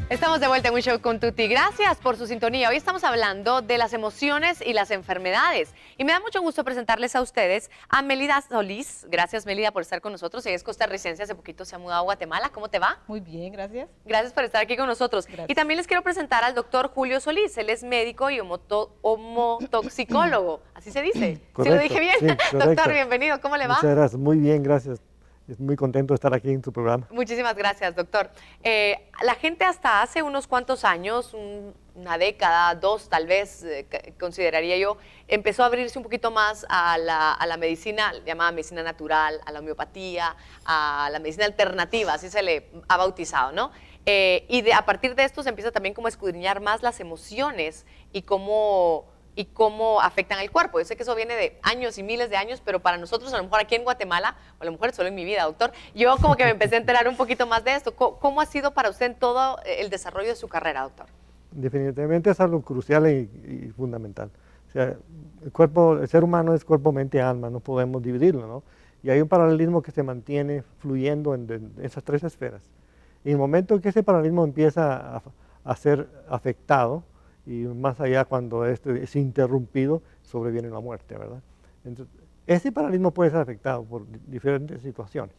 Estamos de vuelta en un show con Tuti. Gracias por su sintonía. Hoy estamos hablando de las emociones y las enfermedades. Y me da mucho gusto presentarles a ustedes a Melida Solís. Gracias, Melida, por estar con nosotros. Ella es costarricense, hace poquito se ha mudado a Guatemala. ¿Cómo te va? Muy bien, gracias. Gracias por estar aquí con nosotros. Gracias. Y también les quiero presentar al doctor Julio Solís. Él es médico y homotoxicólogo. ¿Así se dice? Correcto, ¿Sí lo dije bien? sí, correcto. Doctor, bienvenido. ¿Cómo le va? Muchas gracias, muy bien, gracias. Muy contento de estar aquí en tu programa. Muchísimas gracias, doctor. La gente hasta hace unos cuantos años, una década, dos tal vez, consideraría yo, empezó a abrirse un poquito más a la medicina llamada medicina natural, a la homeopatía, a la medicina alternativa, así se le ha bautizado, ¿no? A partir de esto se empieza también como a escudriñar más las emociones y cómo afectan el cuerpo. Yo sé que eso viene de años y miles de años, pero para nosotros, a lo mejor aquí en Guatemala, o a lo mejor solo en mi vida, doctor, yo como que me empecé a enterar un poquito más de esto. ¿Cómo ha sido para usted en todo el desarrollo de su carrera, doctor? Definitivamente es algo crucial y fundamental. O sea, el ser humano es cuerpo, mente, alma, no podemos dividirlo, ¿no? Y hay un paralelismo que se mantiene fluyendo en esas tres esferas. Y en el momento en que ese paralelismo empieza a ser afectado, y más allá cuando este es interrumpido, sobreviene la muerte, ¿verdad? Entonces, ese paralelismo puede ser afectado por diferentes situaciones.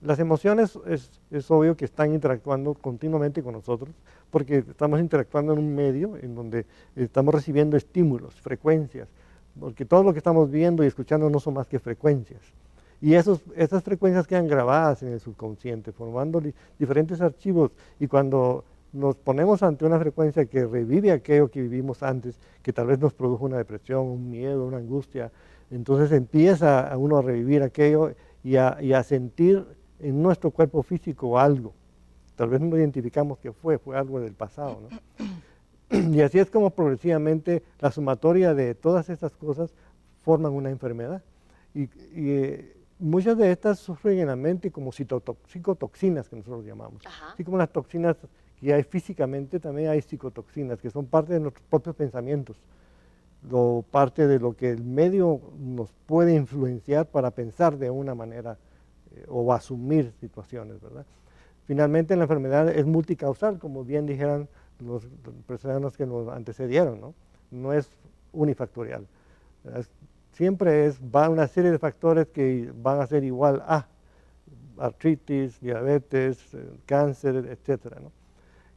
Las emociones es obvio que están interactuando continuamente con nosotros, porque estamos interactuando en un medio en donde estamos recibiendo estímulos, frecuencias, porque todo lo que estamos viendo y escuchando no son más que frecuencias. Y esas frecuencias quedan grabadas en el subconsciente, formando diferentes archivos, y cuando nos ponemos ante una frecuencia que revive aquello que vivimos antes, que tal vez nos produjo una depresión, un miedo, una angustia, entonces empieza a uno a revivir aquello y a sentir en nuestro cuerpo físico algo. Tal vez no identificamos que fue algo del pasado, ¿no? Y así es como progresivamente la sumatoria de todas estas cosas forman una enfermedad. Muchas de estas sufren en la mente como psicotoxinas, que nosotros llamamos. Ajá. Así como las toxinas que hay físicamente, también hay psicotoxinas, que son parte de nuestros propios pensamientos, parte de lo que el medio nos puede influenciar para pensar de una manera o asumir situaciones, ¿verdad? Finalmente, la enfermedad es multicausal, como bien dijeron los personas que nos antecedieron, ¿no? No es unifactorial. Siempre va una serie de factores que van a ser igual a artritis, diabetes, cáncer, etcétera, ¿no?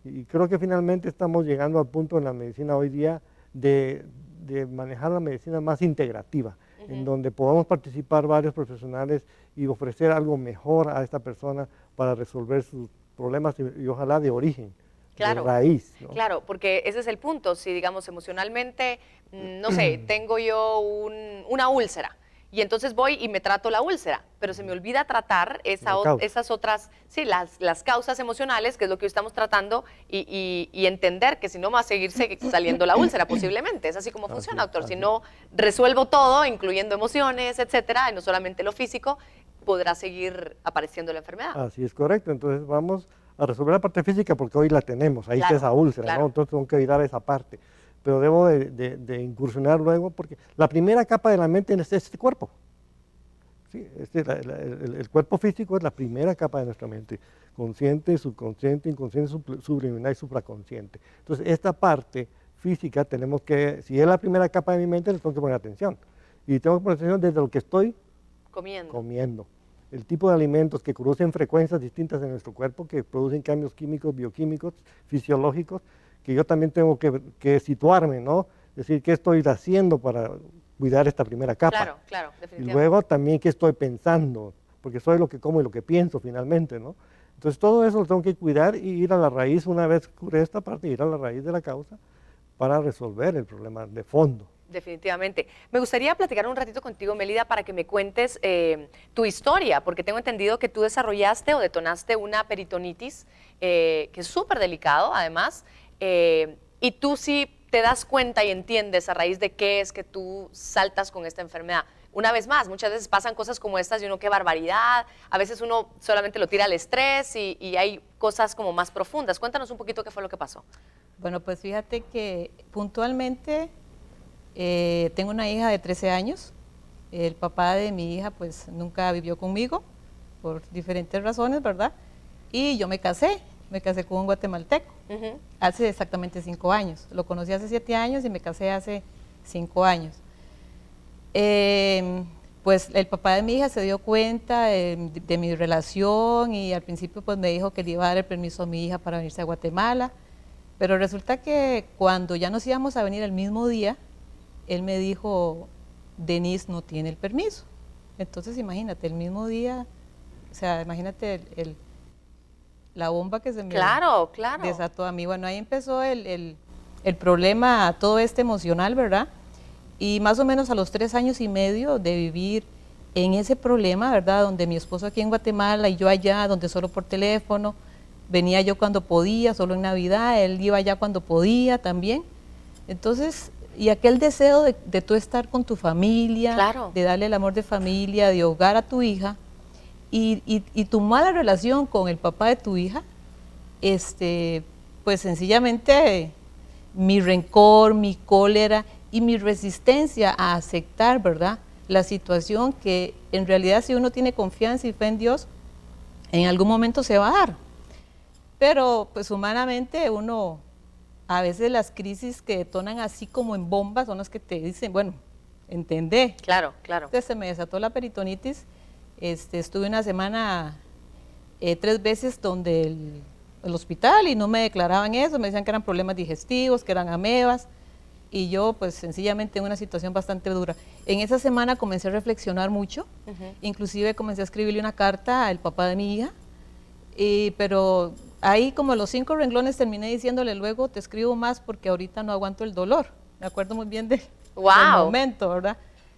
Y creo que finalmente estamos llegando al punto en la medicina hoy día de manejar la medicina más integrativa, en donde podamos participar varios profesionales y ofrecer algo mejor a esta persona para resolver sus problemas y ojalá de origen, claro, de raíz, ¿no? Claro, porque ese es el punto. Si, digamos, emocionalmente, no sé, tengo yo una úlcera, y entonces voy y me trato la úlcera, pero se me olvida tratar esas otras, sí, las causas emocionales, que es lo que hoy estamos tratando, y entender que si no va a seguir saliendo la úlcera posiblemente. Es así como funciona, doctor. Si no resuelvo todo, incluyendo emociones, etcétera, y no solamente lo físico, podrá seguir apareciendo la enfermedad. Así es correcto. Entonces vamos a resolver la parte física porque hoy la tenemos, ahí claro, está esa úlcera, claro. ¿no? Entonces tengo que evitar esa parte. Pero debo de incursionar luego porque la primera capa de la mente es este cuerpo. Sí, el cuerpo físico es la primera capa de nuestra mente, consciente, subconsciente, inconsciente, subliminal y supraconsciente. Entonces esta parte física tenemos que, si es la primera capa de mi mente, le tengo que poner atención. Y tengo que poner atención desde lo que estoy comiendo. El tipo de alimentos que producen frecuencias distintas en nuestro cuerpo, que producen cambios químicos, bioquímicos, fisiológicos, que yo también tengo que situarme, ¿no? Es decir, ¿qué estoy haciendo para cuidar esta primera capa? Claro, claro, definitivamente. Y luego también qué estoy pensando, porque soy lo que como y lo que pienso finalmente, ¿no? Entonces todo eso lo tengo que cuidar y ir a la raíz, una vez cure esta parte, ir a la raíz de la causa para resolver el problema de fondo. Definitivamente. Me gustaría platicar un ratito contigo, Melida, para que me cuentes tu historia, porque tengo entendido que tú desarrollaste o detonaste una peritonitis, que es súper delicado, además, y tú sí te das cuenta y entiendes a raíz de qué es que tú saltas con esta enfermedad. Una vez más, muchas veces pasan cosas como estas y uno, qué barbaridad, a veces uno solamente lo tira al estrés y hay cosas como más profundas. Cuéntanos un poquito qué fue lo que pasó. Bueno, pues fíjate que puntualmente tengo una hija de 13 años, el papá de mi hija pues nunca vivió conmigo por diferentes razones, ¿verdad? Y yo me casé me casé con un guatemalteco, hace exactamente 5 años. Lo conocí hace 7 años y me casé hace 5 años. Pues el papá de mi hija se dio cuenta de mi relación y al principio pues me dijo que le iba a dar el permiso a mi hija para venirse a Guatemala, pero resulta que cuando ya nos íbamos a venir el mismo día, él me dijo, Denise no tiene el permiso. Entonces imagínate, el mismo día, o sea, imagínate la bomba que se me desató a mí. Bueno, ahí empezó el problema, todo emocional, ¿verdad? Y más o menos a los 3 años y medio de vivir en ese problema, ¿verdad? Donde mi esposo aquí en Guatemala y yo allá, donde solo por teléfono, venía yo cuando podía, solo en Navidad, él iba allá cuando podía también. Entonces, y aquel deseo de tú estar con tu familia, de darle el amor de familia, de hogar a tu hija, y tu mala relación con el papá de tu hija, pues sencillamente mi rencor, mi cólera y mi resistencia a aceptar, ¿verdad?, la situación que en realidad si uno tiene confianza y fe en Dios, en algún momento se va a dar. Pero pues humanamente uno, a veces las crisis que detonan así como en bombas son las que te dicen, bueno, entendé. Claro. Entonces se me desató la peritonitis, estuve una semana 3 veces donde el hospital y no me declaraban eso, me decían que eran problemas digestivos, que eran amebas, y yo pues sencillamente en una situación bastante dura. En esa semana comencé a reflexionar mucho, inclusive comencé a escribirle una carta al papá de mi hija, pero ahí como los 5 renglones terminé diciéndole, luego te escribo más porque ahorita no aguanto el dolor. Me acuerdo muy bien del momento, ¿verdad?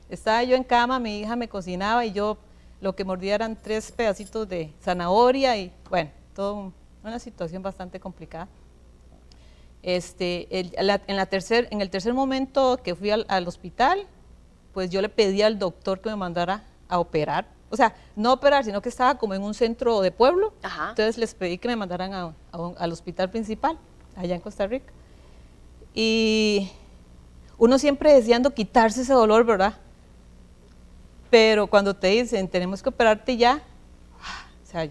Estaba yo en cama, mi hija me cocinaba y yo lo que mordía eran 3 pedacitos de zanahoria y bueno, todo una situación bastante complicada. En el tercer momento que fui al hospital, pues yo le pedí al doctor que me mandara a operar. O sea, no operar, sino que estaba como en un centro de pueblo. Entonces les pedí que me mandaran al hospital principal, allá en Costa Rica. Y uno siempre deseando quitarse ese dolor, ¿verdad? Pero cuando te dicen, tenemos que operarte ya, o sea,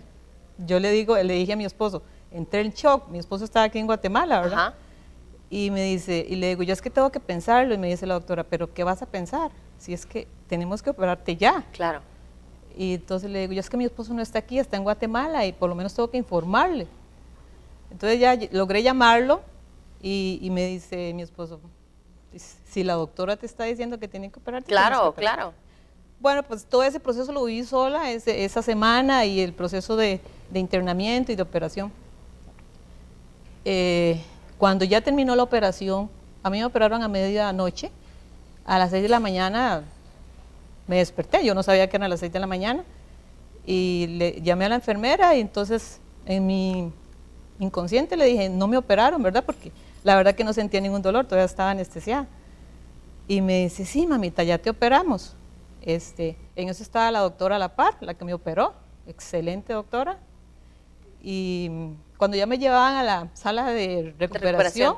yo le dije a mi esposo, entré en shock, mi esposo estaba aquí en Guatemala, ¿verdad? Y me dice, y le digo, yo es que tengo que pensarlo, y me dice la doctora, pero ¿qué vas a pensar? Si es que tenemos que operarte ya. Claro. Y entonces le digo, yo es que mi esposo no está aquí, está en Guatemala y por lo menos tengo que informarle. Entonces ya logré llamarlo y me dice mi esposo, si la doctora te está diciendo que tienen que operarte. Claro. Bueno, pues todo ese proceso lo viví sola esa semana y el proceso de internamiento y de operación. Cuando ya terminó la operación, a mí me operaron a medianoche, a las 6 de la mañana me desperté, yo no sabía que eran las 6 de la mañana, y le llamé a la enfermera y entonces en mi inconsciente le dije, no me operaron, ¿verdad? Porque la verdad que no sentía ningún dolor, todavía estaba anestesiada. Y me dice, sí, mamita, ya te operamos. En eso estaba la doctora a la par, la que me operó, excelente doctora. Y cuando ya me llevaban a la sala de recuperación,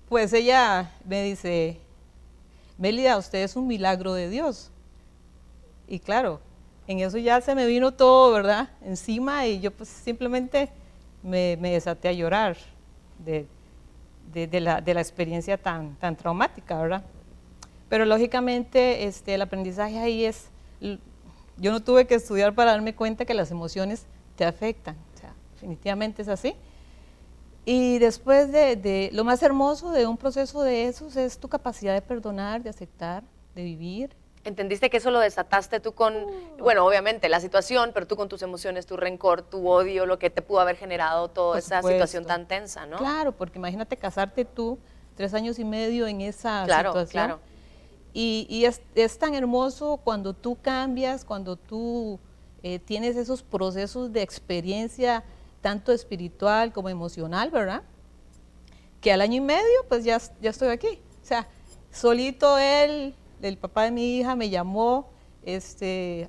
pues ella me dice, Mélida, usted es un milagro de Dios. Y claro, en eso ya se me vino todo, ¿verdad?, encima, y yo pues simplemente me desaté a llorar de la experiencia tan traumática, ¿verdad? Pero lógicamente el aprendizaje ahí es, yo no tuve que estudiar para darme cuenta que las emociones te afectan, o sea, definitivamente es así. Y después de lo más hermoso de un proceso de esos es tu capacidad de perdonar, de aceptar, de vivir. ¿Entendiste que eso lo desataste tú con, bueno, obviamente la situación, pero tú con tus emociones, tu rencor, tu odio, lo que te pudo haber generado toda esa situación tan tensa, ¿no? Claro, porque imagínate casarte tú 3 años y medio en esa situación. Claro. Y es tan hermoso cuando tú cambias, cuando tú tienes esos procesos de experiencia, tanto espiritual como emocional, ¿verdad? Que al 1 año y medio, pues ya estoy aquí. O sea, solito el papá de mi hija me llamó,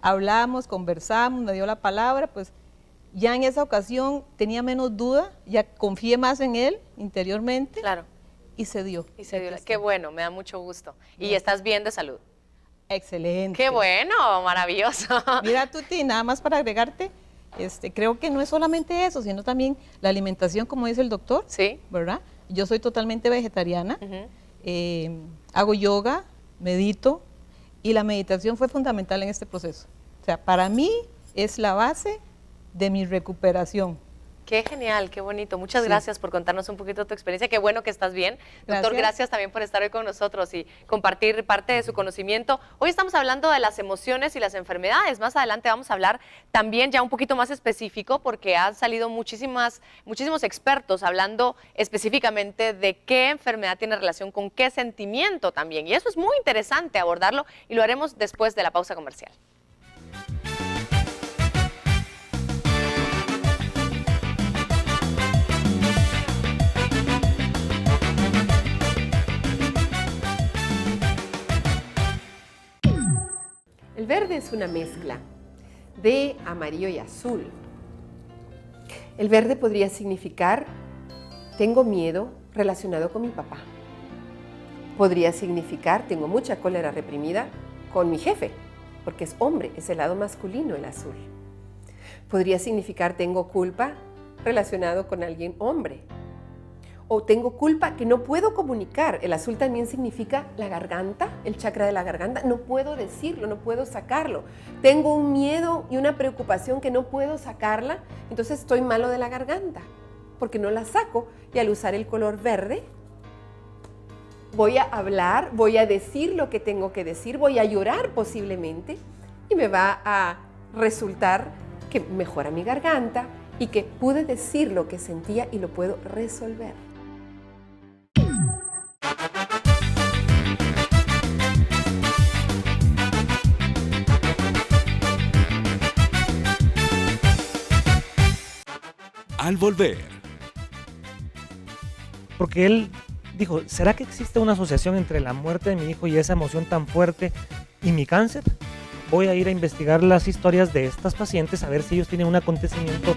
hablamos, conversamos, me dio la palabra, pues ya en esa ocasión tenía menos duda, ya confié más en él interiormente. Claro. Y se dio. Qué bueno, me da mucho gusto. ¿Y estás bien de salud? Excelente. Qué bueno, maravilloso. Mira, Tuti, nada más para agregarte, Creo que no es solamente eso, sino también la alimentación, como dice el doctor, Sí. ¿verdad? Yo soy totalmente vegetariana, Ujú. hago yoga, medito, y la meditación fue fundamental en este proceso. O sea, para mí es la base de mi recuperación. Qué genial, qué bonito. Muchas Sí. gracias por contarnos un poquito tu experiencia. Qué bueno que estás bien. Doctor, Gracias. gracias también por estar hoy con nosotros y compartir parte de su conocimiento. Hoy estamos hablando de las emociones y las enfermedades. Más adelante vamos a hablar también ya un poquito más específico porque han salido muchísimos expertos hablando específicamente de qué enfermedad tiene relación con qué sentimiento también. Y eso es muy interesante abordarlo y lo haremos después de la pausa comercial. El verde es una mezcla de amarillo y azul. El verde podría significar tengo miedo relacionado con mi papá. Podría significar tengo mucha cólera reprimida con mi jefe, porque es hombre, es el lado masculino el azul. Podría significar tengo culpa relacionado con alguien hombre. O tengo culpa que no puedo comunicar. El azul también significa la garganta, el chakra de la garganta. No puedo decirlo, no puedo sacarlo. Tengo un miedo y una preocupación que no puedo sacarla, entonces estoy malo de la garganta, porque no la saco. Y al usar el color verde, voy a hablar, voy a decir lo que tengo que decir, voy a llorar posiblemente, y me va a resultar que mejora mi garganta y que pude decir lo que sentía y lo puedo resolver. Al volver, Porque él dijo, ¿será que existe una asociación entre la muerte de mi hijo y esa emoción tan fuerte y mi cáncer? Voy a ir a investigar las historias de estas pacientes a ver si ellos tienen un acontecimiento